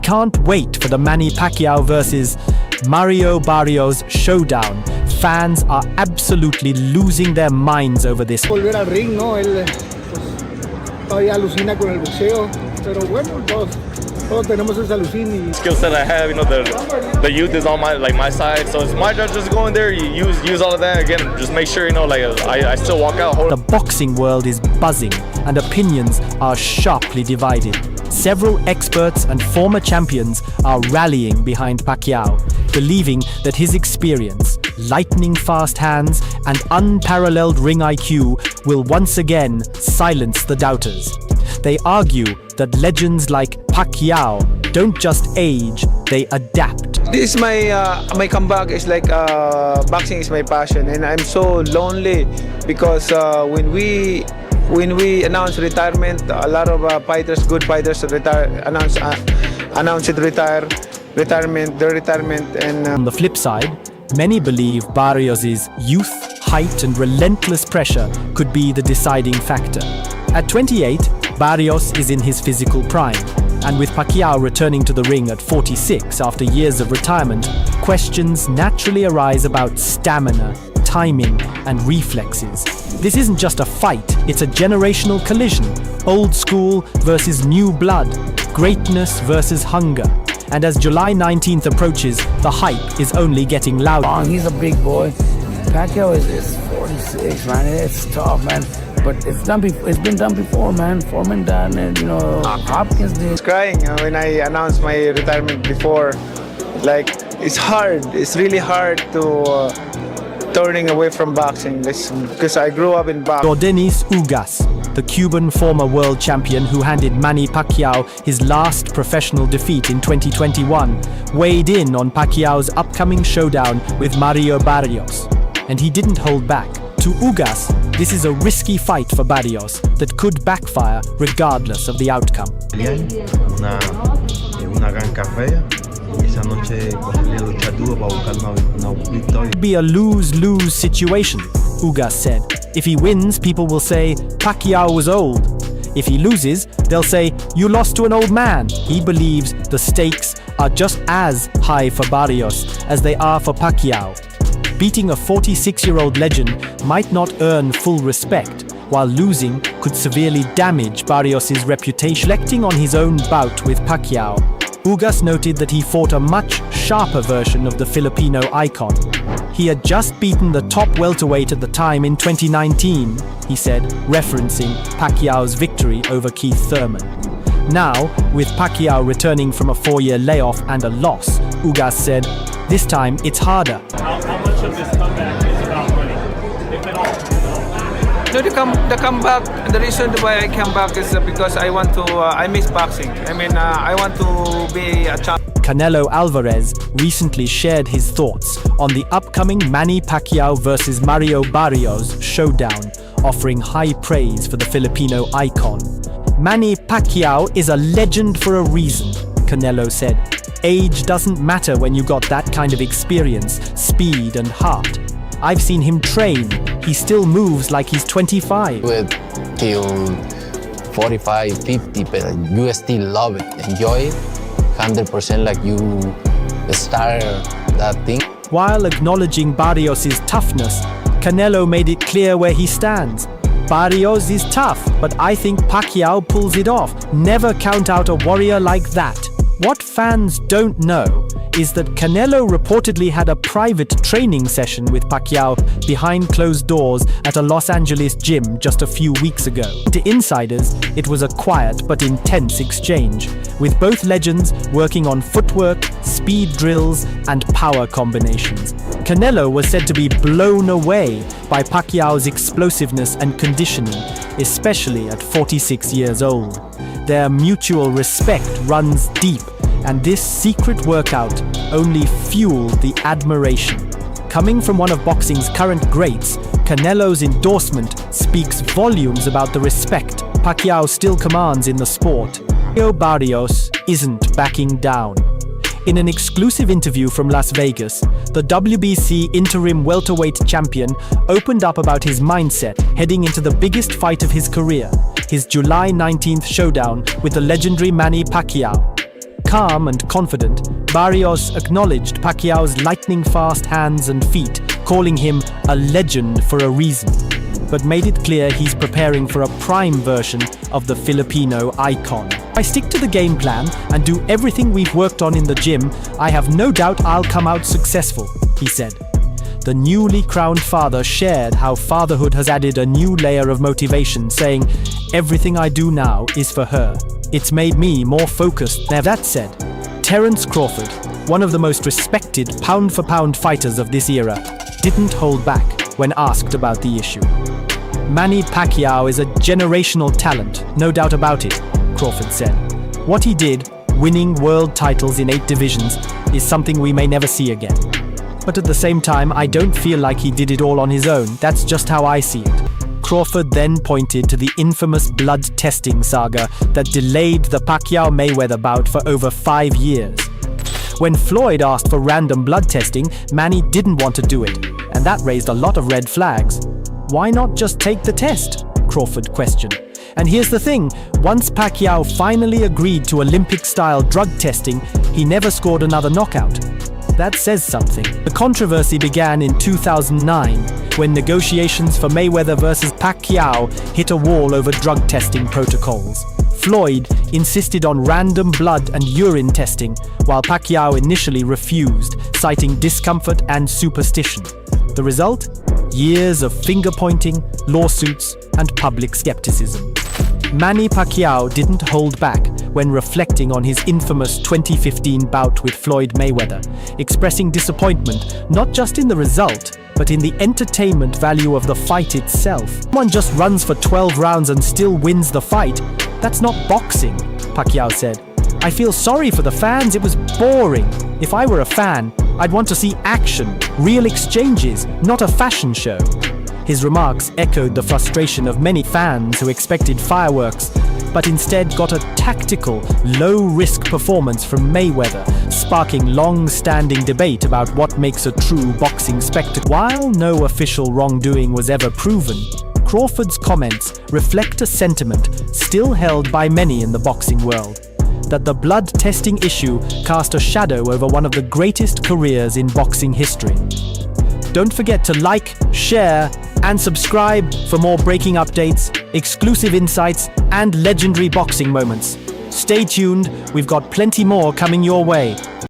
Can't wait for the Manny Pacquiao versus Mario Barrios showdown. Fans are absolutely losing their minds over this. Volver al ring, ¿no? Él pues, todavía alucina con el boxeo, pero bueno, todos tenemos esa alucin. Skill set I have, the youth is on my side, so it's my job just go in there, you use all of that again, just make sure I still walk out. The boxing world is buzzing, and opinions are sharply divided. Several experts and former champions are rallying behind Pacquiao, believing that his experience, lightning-fast hands, and unparalleled ring IQ will once again silence the doubters. They argue that legends like Pacquiao don't just age, they adapt. This is my comeback. Is like boxing is my passion, and I'm so lonely because when we announce retirement, a lot of good fighters announce their retirement. And on the flip side, many believe Barrios' youth, height, and relentless pressure could be the deciding factor. At 28, Barrios is in his physical prime, and with Pacquiao returning to the ring at 46 after years of retirement, questions naturally arise about stamina, timing, and reflexes. This isn't just a fight, it's a generational collision. Old school versus new blood, greatness versus hunger. And as July 19th approaches, the hype is only getting louder. He's a big boy. Pacquiao is 46, man. It's tough, man. But it's been done before, man. Foreman done it, Hopkins did. I was crying when I announced my retirement before. Like, it's hard. It's really hard to turning away from boxing because I grew up in boxing. Yordenis Ugas, the Cuban former world champion who handed Manny Pacquiao his last professional defeat in 2021, weighed in on Pacquiao's upcoming showdown with Mario Barrios. And he didn't hold back. To Ugas, this is a risky fight for Barrios that could backfire regardless of the outcome. It'd be a lose-lose situation, Ugas said. If he wins, people will say, Pacquiao was old. If he loses, they'll say, you lost to an old man. He believes the stakes are just as high for Barrios as they are for Pacquiao. Beating a 46-year-old legend might not earn full respect, while losing could severely damage Barrios' reputation. Reflecting on his own bout with Pacquiao, Ugas noted that he fought a much sharper version of the Filipino icon. He had just beaten the top welterweight at the time in 2019, he said, referencing Pacquiao's victory over Keith Thurman. Now, with Pacquiao returning from a 4-year layoff and a loss, Ugas said, this time it's harder. How much of this comeback is about money, if at all? No, the comeback. The reason why I come back is because I want to. I miss boxing. I want to be a champion. Canelo Alvarez recently shared his thoughts on the upcoming Manny Pacquiao versus Mario Barrios showdown, offering high praise for the Filipino icon. Manny Pacquiao is a legend for a reason, Canelo said. Age doesn't matter when you got that kind of experience, speed, and heart. I've seen him train. He still moves like he's 25. With till 45, 50, but you still love it, enjoy it, 100% like you start that thing. While acknowledging Barrios' toughness, Canelo made it clear where he stands. Barrios is tough, but I think Pacquiao pulls it off. Never count out a warrior like that. What fans don't know is that Canelo reportedly had a private training session with Pacquiao behind closed doors at a Los Angeles gym just a few weeks ago. To insiders, it was a quiet but intense exchange, with both legends working on footwork, speed drills, and power combinations. Canelo was said to be blown away by Pacquiao's explosiveness and conditioning, especially at 46 years old. Their mutual respect runs deep, and this secret workout only fueled the admiration. Coming from one of boxing's current greats, Canelo's endorsement speaks volumes about the respect Pacquiao still commands in the sport. Mario Barrios isn't backing down. In an exclusive interview from Las Vegas, the WBC interim welterweight champion opened up about his mindset heading into the biggest fight of his career, his July 19th showdown with the legendary Manny Pacquiao. calm and confident, Barrios acknowledged Pacquiao's lightning-fast hands and feet, calling him a legend for a reason, but made it clear he's preparing for a prime version of the Filipino icon. If I stick to the game plan and do everything we've worked on in the gym, I have no doubt I'll come out successful, he said. The newly crowned father shared how fatherhood has added a new layer of motivation, saying, "Everything I do now is for her. It's made me more focused." Now that said, Terence Crawford, one of the most respected pound-for-pound fighters of this era, didn't hold back when asked about the issue. "Manny Pacquiao is a generational talent, no doubt about it," Crawford said. "What he did, winning world titles in 8 divisions, is something we may never see again. But at the same time, I don't feel like he did it all on his own. That's just how I see it." Crawford then pointed to the infamous blood testing saga that delayed the Pacquiao-Mayweather bout for over 5 years. When Floyd asked for random blood testing, Manny didn't want to do it, and that raised a lot of red flags. "Why not just take the test?" Crawford questioned. And here's the thing, once Pacquiao finally agreed to Olympic-style drug testing, he never scored another knockout. That says something. The controversy began in 2009, when negotiations for Mayweather versus Pacquiao hit a wall over drug testing protocols. Floyd insisted on random blood and urine testing, while Pacquiao initially refused, citing discomfort and superstition. The result? Years of finger-pointing, lawsuits, and public skepticism. Manny Pacquiao didn't hold back when reflecting on his infamous 2015 bout with Floyd Mayweather, expressing disappointment not just in the result, but in the entertainment value of the fight itself. "Someone just runs for 12 rounds and still wins the fight. That's not boxing," Pacquiao said. "I feel sorry for the fans, it was boring. If I were a fan, I'd want to see action, real exchanges, not a fashion show." His remarks echoed the frustration of many fans who expected fireworks, but instead got a tactical, low-risk performance from Mayweather, sparking long-standing debate about what makes a true boxing spectacle. While no official wrongdoing was ever proven, Crawford's comments reflect a sentiment still held by many in the boxing world, that the blood testing issue cast a shadow over one of the greatest careers in boxing history. Don't forget to like, share, and subscribe for more breaking updates, exclusive insights, and legendary boxing moments. Stay tuned, we've got plenty more coming your way.